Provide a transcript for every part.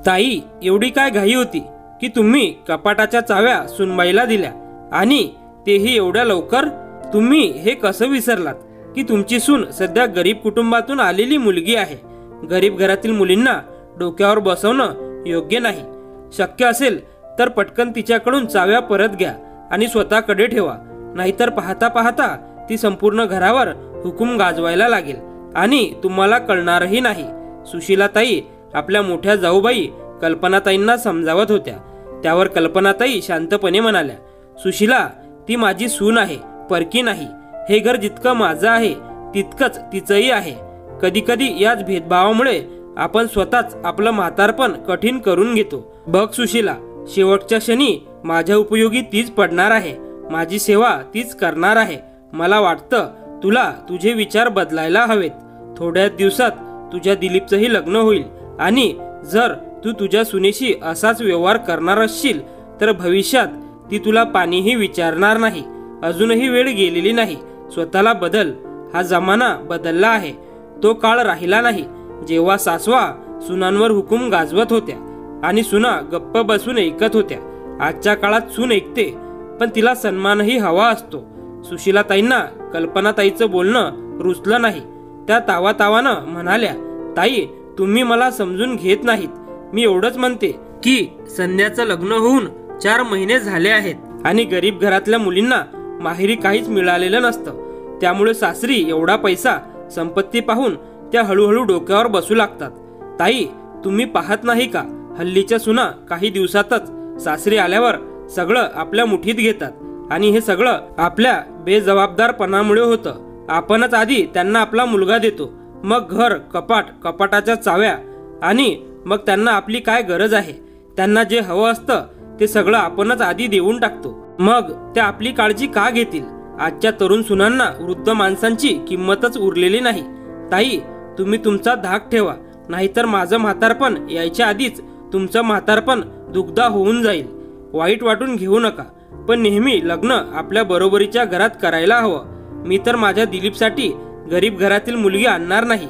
ताई, एवढी काय घाई होती की तुम्ही कपाटाच्या चाव्या सुनबाईला दिल्या, आणि तेही एवढ्या लवकर? तुम्ही हे कसं विसरलात की तुमची सून सध्या गरीब कुटुंबातून आलेली मुलगी आहे. गरीब घरातील मुलींना डोक्यावर बसवणं योग्य नाही. शक्य असेल तर पटकन तिच्याकडून चाव्या परत घ्या आणि स्वतःकडे ठेवा, नाहीतर पाहता पाहता ती संपूर्ण घरावर हुकूम गाजवायला लागेल आणि तुम्हाला कळणारही नाही. सुशीलाताई आपल्या मोठ्या जाऊबाई कल्पनाताईंना समजावत होत्या. त्यावर कल्पनाताई शांतपणे म्हणाल्या, सुशीला, ती माझी सून आहे, परकी नाही. हे घर जितकं माझं आहे तितकंच तिचंही आहे. कधी कधी याच भेदभावामुळे आपण स्वतःच आपलं म्हातारपण कठीण करून घेतो. बघ सुशीला, शेवटच्या क्षणी माझ्या उपयोगी तीच पडणार आहे, माझी सेवा तीच करणार आहे. मला वाटतं तुला तुझे विचार बदलायला हवेत. थोड्या दिवसात तुझ्या दिलीपचंही लग्न होईल, आणि जर तू तुझ्या सुनेशी असाच व्यवहार करणार असशील तर भविष्यात ती तुला पाणीही विचारणार नाही. अजूनही वेळ गेलेली नाही. स्वतःला बदल. हा जमाना बदलला आहे. तो काळ राहिला नाही जेव्हा सासवा सुनांवर हुकूम गाजवत होत्या आणि सुना गप्प बसून ऐकत होत्या. आजच्या काळात सून ऐकते, पण तिला सन्मानही हवा असतो. सुशीलाताईंना कल्पनाताईचं बोलणं रुचलं नाही. त्या तावातावानं म्हणाल्या, ताई, तुम्ही मला समजून घेत नाहीत. मी एवढंच म्हणते की संध्याचं लग्न होऊन 4 महिने झाले आहेत आणि गरीब घरातल्या मुलींना माहेरी काहीच मिळालेलं नसतं. त्यामुळे सासरी एवढा पैसा, संपत्ती पाहून त्या हळूहळू डोक्यावर बसू लागतात. ताई, तुम्ही पाहत नाही का, हल्लीच्या सुना काही दिवसातच सासरी आल्यावर सगळं आपल्या मुठीत घेतात, आणि हे सगळं आपल्या बेजबाबदारपणामुळे होतं. आपणच आधी त्यांना आपला मुलगा देतो, मग घर, कपाट, कपाटाच्या चाव्या, आणि मग त्यांना आपली काय गरज आहे, त्यांना जे हवं असतं ते सगळं आपणच आधी देऊन टाकतो. मग त्या आपली काळजी का घेतील? आजच्या तरुण सुनांना वृद्ध माणसांची किंमतच उरलेली नाही. ताई, तुम्ही तुमचा धाक ठेवा, नाहीतर माझं म्हातारपण यायच्या आधीच तुमचं म्हातारपण दुग्धा होऊन जाईल. वाईट वाटून घेऊ नका, पण नेहमी लग्न आपल्या बरोबरीच्या घरात करायला हवं. मी तर माझ्या दिलीपसाठी गरीब घरातील मुलगी आणणार नाही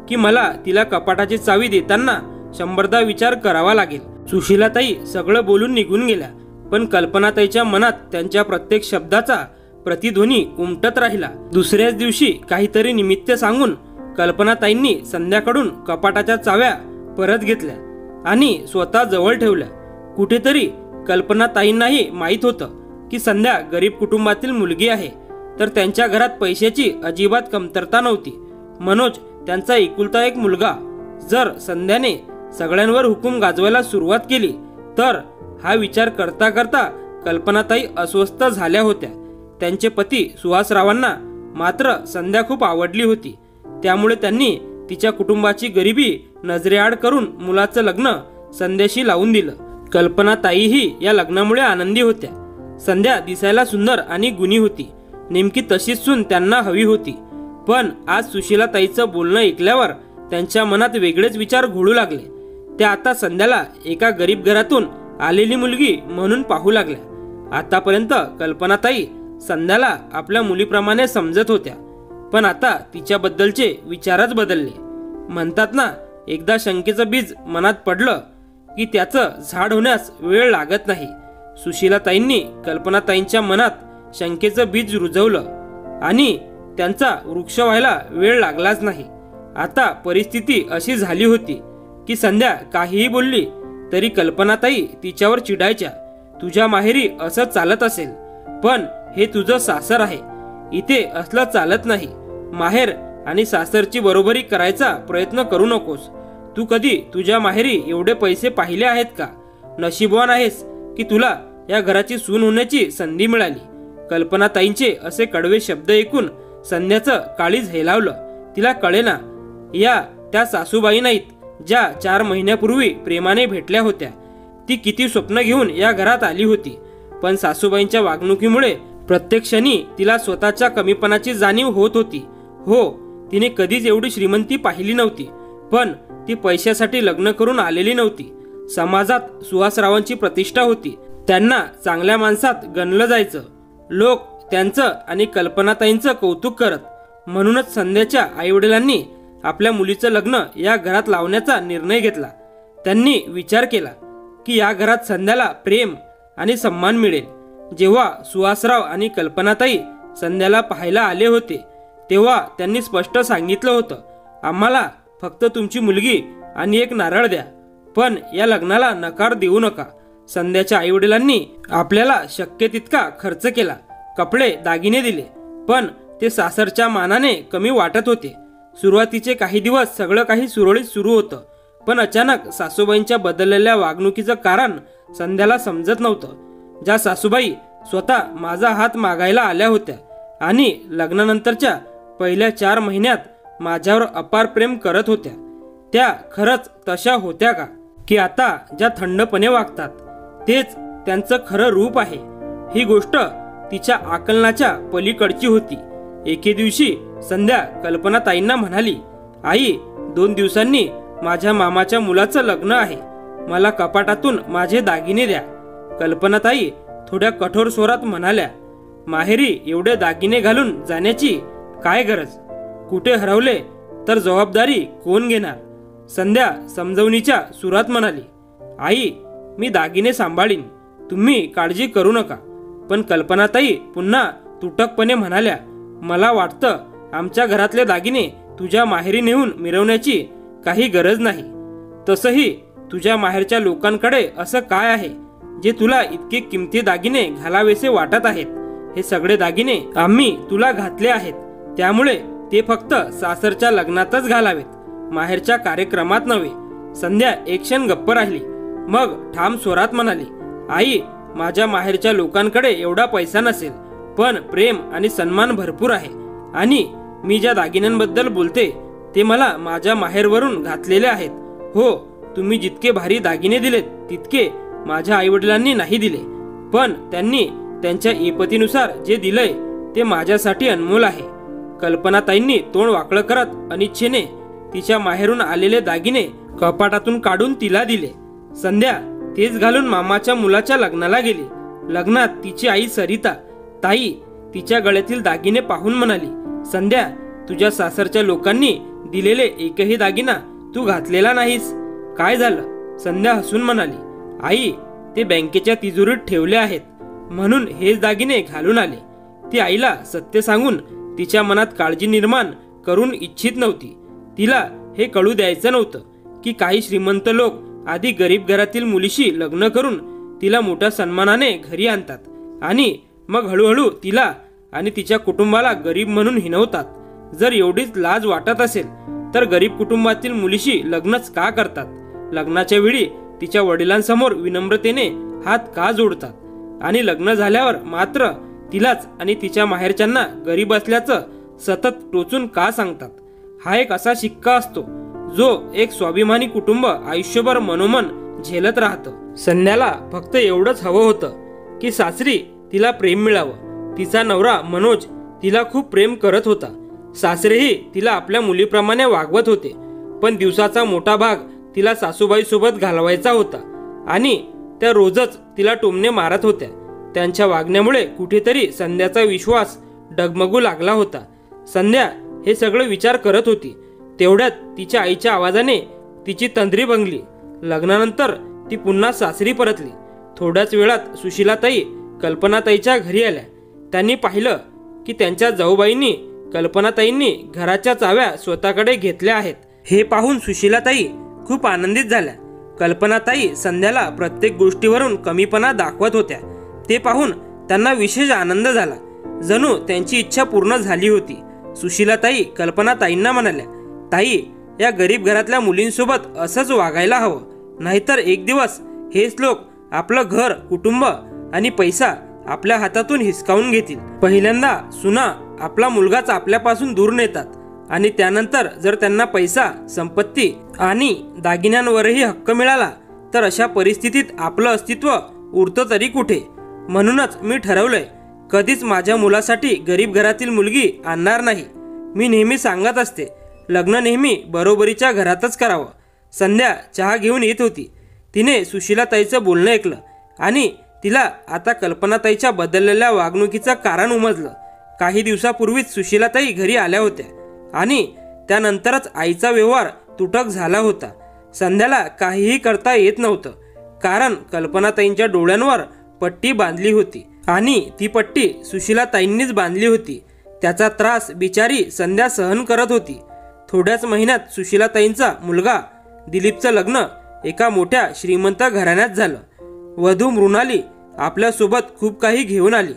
की मला तिला कपाटाची चावी देताना 100दा विचार करावा लागेल. सुशीलाताई सगळं बोलून निघून गेल्या, पण कल्पनाताईच्या मनात त्यांच्या प्रत्येक शब्दाचा प्रतिध्वनी उमटत राहिला. दुसऱ्याच दिवशी काहीतरी निमित्त सांगून कल्पनाताईंनी संध्याकडून कपाटाच्या चाव्या परत घेतल्या आणि स्वतः जवळ ठेवल्या. कुठेतरी कल्पनाताईंनाही माहीत होतं की संध्या गरीब कुटुंबातील मुलगी आहे, तर त्यांच्या घरात पैशाची अजिबात कमतरता नव्हती. मनोज त्यांचा एकुलता एक मुलगा. जर संध्याने सगळ्यांवर हुकूम गाजवायला सुरुवात केली तर हा विचार करता करता कल्पनाताई अस्वस्थ झाल्या होत्या. त्यांचे पती सुहासरावांना मात्र संध्या खूप आवडली होती. त्यामुळे त्यांनी तिच्या कुटुंबाची गरिबी नजरेआड करून मुलाचं लग्न संध्याशी लावून दिलं. कल्पनाताईही या लग्नामुळे आनंदी होत्या. संध्या दिसायला सुंदर आणि गुणी होती. नेमकी तशीच सून त्यांना हवी होती. पण आज सुशीलाताईचं बोलणं ऐकल्यावर त्यांच्या मनात वेगळेच विचार घोळू लागले. त्या आता संध्याला एका गरीब घरातून आलेली मुलगी म्हणून पाहू लागल्या. आतापर्यंत कल्पनाताई संध्याला आपल्या मुलीप्रमाणे समजत होत्या, पण आता तिच्याबद्दलचे विचारच बदलले. म्हणतात ना, एकदा शंकेचं बीज मनात पडलं की त्याचं झाड होण्यास वेळ लागत नाही. सुशीलाताईंनी कल्पनाताईंच्या मनात शंकेचं बीज रुजवलं आणि त्यांचा वृक्ष व्हायला वेळ लागलाच नाही. आता परिस्थिती अशी झाली होती की संध्या काहीही बोलली तरी कल्पनाताई तिच्यावर चिडायच्या. तुझ्या माहेरी असं चालत असेल, पण हे तुझं सासर आहे, इथे असलं चालत नाही. माहेर आणि सासरची बरोबरी करायचा प्रयत्न करू नकोस. तू कधी तुझ्या माहेरी एवढे पैसे पाहिले आहेत का? नशीबवान आहेस की तुला या घराची सून होण्याची संधी मिळाली. कल्पनाताईंचे असे कडवे शब्द ऐकून संध्याचं काळीज हेलावलं. तिला कळेना, या त्या सासूबाई नाहीत ज्या 4 महिन्यापूर्वी प्रेमाने भेटल्या होत्या. ती किती स्वप्न घेऊन या घरात आली होती, पण सासूबाईंच्या वागणुकीमुळे प्रत्येक क्षणी तिला स्वतःच्या कमीपणाची जाणीव होत होती. हो, तिने कधीच एवढी श्रीमंती पाहिली नव्हती, पण ती पैशासाठी लग्न करून आलेली नव्हती. समाजात सुहासरावांची प्रतिष्ठा होती. त्यांना चांगल्या माणसात गणलं जायचं. लोक त्यांचं आणि कल्पनाताईंचं कौतुक करत. म्हणूनच संध्याच्या आईवडिलांनी आपल्या मुलीचं लग्न या घरात लावण्याचा निर्णय घेतला. त्यांनी विचार केला की या घरात संध्याला प्रेम आणि सन्मान मिळेल. जेव्हा सुहासराव आणि कल्पनाताई संध्याला पाहायला आले होते तेव्हा त्यांनी स्पष्ट सांगितलं होतं, आम्हाला फक्त तुमची मुलगी आणि एक नारळ द्या, पण या लग्नाला नकार देऊ नका. संध्याच्या आईवडिलांनी आपल्याला शक्य तितका खर्च केला, कपडे दागिने दिले, पण ते सासरच्या मानाने कमी वाटत होते. सुरुवातीचे काही दिवस सगळं काही सुरळीत सुरू होतं, पण अचानक सासूबाईंच्या बदललेल्या वागणुकीचं कारण संध्याला समजत नव्हतं. ज्या सासूबाई स्वतः माझा हात मागायला आल्या होत्या आणि लग्नानंतरच्या पहिल्या 4 महिन्यात माझ्यावर अपार प्रेम करत होत्या, त्या खरंच तशा होत्या का? की आता ज्या थंडपणे वागतात तेच त्यांचं खरं रूप आहे? ही गोष्ट तिच्या आकलनाच्या पलीकडची होती. एके दिवशी संध्या कल्पनाताईंना म्हणाली, आई, 2 दिवसांनी माझ्या मामाच्या मुलाचं लग्न आहे, मला कपाटातून माझे दागिने द्या. कल्पनाताई थोड्या कठोर स्वरात म्हणाल्या, माहेरी एवढे दागिने घालून जाण्याची काय गरज? कुठे हरवले तर जबाबदारी कोण घेणार? संध्या समजवणीच्या सुरात म्हणाली, आई, मी दागिने सांभाळीन, तुम्ही काळजी करू नका. पण कल्पनाताई पुन्हा तुटकपणे म्हणाल्या, मला वाटतं आमच्या घरातले दागिने तुझ्या माहेरी नेऊन मिरवण्याची काही गरज नाही. तसंही तुझ्या माहेरच्या लोकांकडे असं काय आहे जे तुला इतके किमती दागिने घालावेसे वाटत आहेत? हे सगळे दागिने आम्ही तुला घातले आहेत, त्यामुळे ते फक्त सासरच्या लग्नातच घालावेत, माहेरच्या कार्यक्रमात नव्हे. संध्या एक क्षण गप्प राहिली, मग ठाम स्वरात म्हणाली, आई, माझ्या माहेरच्या लोकांकडे एवढा पैसा नसेल, पण प्रेम आणि सन्मान भरपूर आहे. आणि मी ज्या दागिन्यांबद्दल बोलते ते मला माझ्या माहेरवरून घातलेले आहेत. हो, तुम्ही जितके भारी दागिने दिलेत तितके माझ्या आईवडिलांनी नाही दिले, पण त्यांनी त्यांच्या ऐपतीनुसार जे दिलंय ते माझ्यासाठी अनमोल आहे. कल्पनाताईंनी तोंड वाकडं करत अनिच्छेने तिच्या माहेरून आलेले दागिने कपाटातून काढून तिला दिले. संध्या तेच घालून मामाच्या मुलाच्या लग्नाला गेली. लग्नात तिची आई सरिता ताई तिच्या गळ्यातील दागिने पाहून म्हणाली, संध्या, तुझ्या सासरच्या लोकांनी दिलेले एकही दागिना तू घातलेला नाहीस. काय झालं? संध्या हसून म्हणाली, आई, ते बँकेच्या तिजोरीत ठेवले आहेत म्हणून हेच दागिने घालून आले. ती आईला सत्य सांगून तिच्या मनात काळजी निर्माण करून इच्छित नव्हती. तिला हे कळू द्यायचं नव्हतं की काही श्रीमंत लोक आधी गरीब घरातील मुलीशी लग्न करून तिला मोठ्या सन्मानाने घरी आणतात आणि मग हळूहळू तिला आणि तिच्या कुटुंबाला गरीब म्हणून हिणवतात. जर एवढीच लाज वाटत असेल तर गरीब कुटुंबातील मुलीशी लग्नच का करतात? लग्नाच्या वेळी तिच्या वडिलांसमोर विनम्रतेने हात का जोडतात आणि लग्न झाल्यावर मात्र तिलाच आणि तिच्या माहेरच्यांना गरीब असल्याचं सतत टोचून का सांगतात? हा एक असा शिक्का असतो जो एक स्वाभिमानी कुटुंब आयुष्यभर मनोमन झेलत राहतं. संध्याला फक्त एवढंच हवं होतं की सासरी तिला प्रेम मिळावं. तिचा नवरा मनोज तिला खूप प्रेम करत होता. सासरेही तिला आपल्या मुलीप्रमाणे वागवत होते, पण दिवसाचा मोठा भाग तिला सासूबाई सोबत घालवायचा होता आणि त्या रोजच तिला टोमणे मारत होत्या. त्यांच्या वागण्यामुळे कुठेतरी संध्याचा विश्वास डगमगू लागला होता. संध्या हे सगळं विचार करत होती, तेवढ्यात तिच्या आईच्या आवाजाने तिची तंद्री भंगली. लग्नानंतर ती पुन्हा सासरी परतली. थोड्याच वेळात सुशीलाताई कल्पनाताईच्या घरी आल्या. त्यांनी पाहिलं की त्यांच्या जाऊबाईंनी कल्पनाताईंनी घराच्या चाव्या स्वतःकडे घेतल्या आहेत. हे पाहून सुशीलाताई खूप आनंदित झाल्या. कल्पनाताई संध्याला प्रत्येक गोष्टीवरून कमीपणा दाखवत होत्या. ते पाहून त्यांना विशेष आनंद झाला, जणू त्यांची इच्छा पूर्ण झाली होती. सुशीलाताई कल्पनाताईंना म्हणाल्या, ताई, या गरीब घरातल्या मुलींसोबत असंच वागायला हवं, नाहीतर एक दिवस हेच लोक आपलं घर, कुटुंब आणि पैसा आपल्या हातातून हिसकावून घेतील. पहिल्यांदा सुना आपला मुलगाच आपल्यापासून दूर नेतात आणि त्यानंतर जर त्यांना पैसा, संपत्ती आणि दागिन्यांवरही हक्क मिळाला तर अशा परिस्थितीत आपलं अस्तित्व उरतं तरी कुठे? म्हणूनच मी ठरवलंय, कधीच माझ्या मुलासाठी गरीब घरातील मुलगी आणणार नाही. मी नेहमी सांगत असते, लग्न नेहमी बरोबरीच्या घरातच करावं. संध्या चहा घेऊन येत होती. तिने सुशीलाताईचं बोलणं ऐकलं आणि तिला आता कल्पनाताईच्या बदललेल्या वागणुकीचं कारण उमजलं. काही दिवसापूर्वीच सुशीलाताई घरी आल्या होत्या आणि त्यानंतरच आईचा व्यवहार तुटक झाला होता. संध्याला काहीही करता येत नव्हतं, कारण कल्पनाताईंच्या डोळ्यांवर पट्टी बांधली होती आणि ती पट्टी सुशीलाताईंनीच बांधली होती. त्याचा त्रास बिचारी संध्या सहन करत होती. थोड्याच महिन्यात सुशीलाताईंचा मुलगा दिलीपचं लग्न एका मोठ्या श्रीमंत घराण्यात झालं. वधू मृणाली आपल्यासोबत खूप काही घेऊन आली.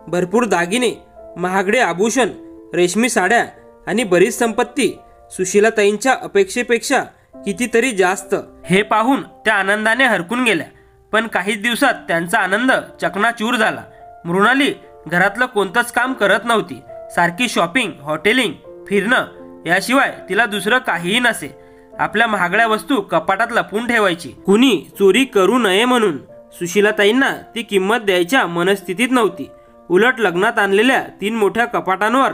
भरपूर दागिने, महागडे आभूषण, रेशमी साड्या आणि बरीच संपत्ती. सुशीलाताईंच्या अपेक्षेपेक्षा कितीतरी जास्त. हे पाहून त्या आनंदाने हरकून गेल्या. पण काहीच दिवसात त्यांचा आनंद चकनाचूर झाला. मृणाली घरातलं कोणतंच काम करत नव्हती. सारखी शॉपिंग, हॉटेलिंग, फिरणं याशिवाय तिला दुसरं काहीही नसे. आपल्या महागड्या वस्तू कपाटात लपवून ठेवायची, कुणी चोरी करू नये म्हणून. सुशीलाताईंना ती किंमत द्यायच्या मनस्थितीत नव्हती. उलट लग्नात आणलेल्या 3 मोठ्या कपाटांवर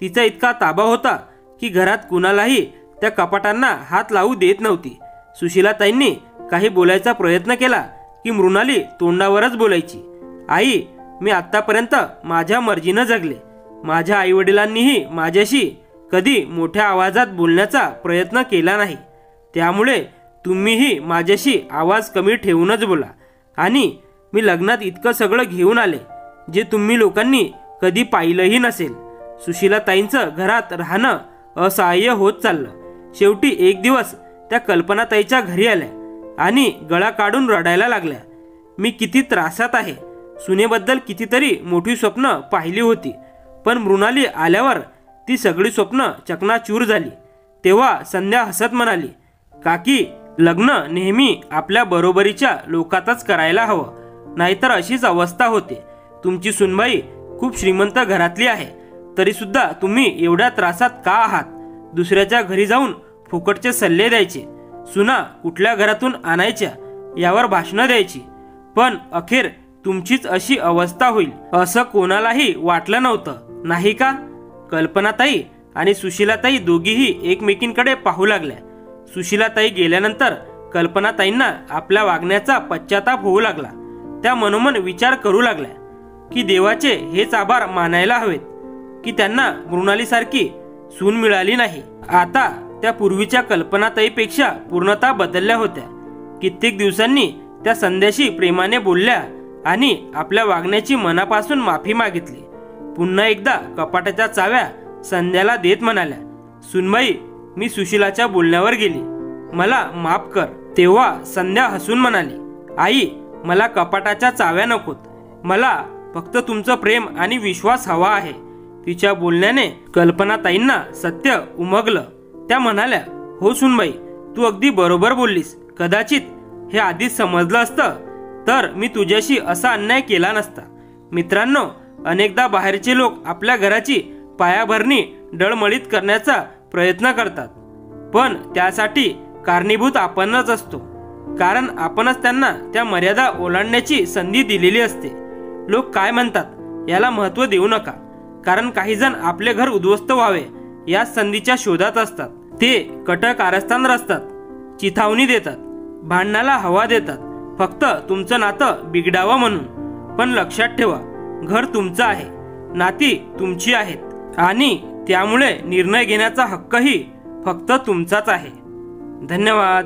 तिचा इतका ताबा होता की घरात कुणालाही त्या कपाटांना हात लावू देत नव्हती. सुशीलाताईंनी काही बोलायचा प्रयत्न केला की मृणाली तोंडावरच बोलायची. आई, मी आत्तापर्यंत माझ्या मर्जीनं जगले. माझ्या आईवडिलांनीही माझ्याशी कधी मोठ्या आवाजात बोलण्याचा प्रयत्न केला नाही. त्यामुळे तुम्हीही माझ्याशी आवाज कमी ठेवूनच बोला. आणि मी लग्नात इतकं सगळं घेऊन आले जे तुम्ही लोकांनी कधी पाहिलंही नसेल. सुशीलाताईंचं घरात राहणं असहाय्य होत चाललं. शेवटी एक दिवस त्या कल्पनाताईच्या घरी आल्या आणि गळा काढून रडायला लागल्या. मी किती त्रासात आहे. सुनेबद्दल कितीतरी मोठी स्वप्न पाहिली होती, पण मृणाली आल्यावर ती सगळी स्वप्न चकनाचूर झाली. तेव्हा संध्या हसत म्हणाली, काकी, लग्न नेहमी आपल्या बरोबरीच्या लोकातच करायला हवं, नाहीतर अशीच अवस्था होते. तुमची सुनबाई खूप श्रीमंत घरातली आहे, तरी सुद्धा तुम्ही एवढ्या त्रासात का आहात? दुसऱ्याच्या घरी जाऊन फुकटचे सल्ले द्यायचे, सुना कुठल्या घरातून आणायच्या यावर भाषणं द्यायची, पण अखेर तुमचीच अशी अवस्था होईल असं कोणालाही वाटलं नव्हतं, नाही का? कल्पनाताई आणि सुशीलाताई दोघीही एकमेकींकडे पाहू लागल्या. सुशीलाताई गेल्यानंतर कल्पनाताईंना आपल्या वागण्याचा पश्चाताप होऊ लागला. त्या मनोमन विचार करू लागल्या की देवाचे हेच आभार मानायला हवेत की त्यांना मृणालीसारखी सून मिळाली नाही. आता त्या पूर्वीच्या कल्पनाताईपेक्षा पूर्णतः बदलल्या होत्या. कित्येक दिवसांनी त्या संध्याशी प्रेमाने बोलल्या आणि आपल्या वागण्याची मनापासून माफी मागितली. पुन्हा एकदा कपाटाच्या चाव्या संध्याला देत म्हणाल्या, सुनबाई, मी सुशीलाच्या बोलण्यावर गेली, मला माफ कर. तेव्हा संध्या हसून म्हणाली, आई, मला कपाटाच्या चाव्या नकोत, मला फक्त तुमचं प्रेम आणि विश्वास हवा आहे. तिच्या बोलण्याने कल्पनाताईंना सत्य उमगलं. त्या म्हणाल्या, हो सुनबाई, तू अगदी बरोबर बोललीस. कदाचित हे आधीच समजलं असतं तर मी तुझ्याशी असा अन्याय केला नसता. मित्रांनो, अनेकदा बाहेरचे लोक आपल्या घराची पायाभरणी डळमळीत करण्याचा प्रयत्न करतात, पण त्यासाठी कारणीभूत आपणच असतो, कारण आपणच त्यांना त्या मर्यादा ओलांडण्याची संधी दिलेली असते. लोक काय म्हणतात याला महत्त्व देऊ नका, कारण काही जण आपले घर उद्ध्वस्त व्हावे या संधीच्या शोधात असतात. ते कट कारस्थान रचतात, चिथावणी देतात, भांडणाला हवा देतात, फक्त तुमचं नातं बिघडावं म्हणून. पण लक्षात ठेवा, घर तुमचं आहे, नाती तुमची आहेत आणि त्यामुळे निर्णय घेण्याचा हक्कही फक्त तुमचाच आहे. धन्यवाद.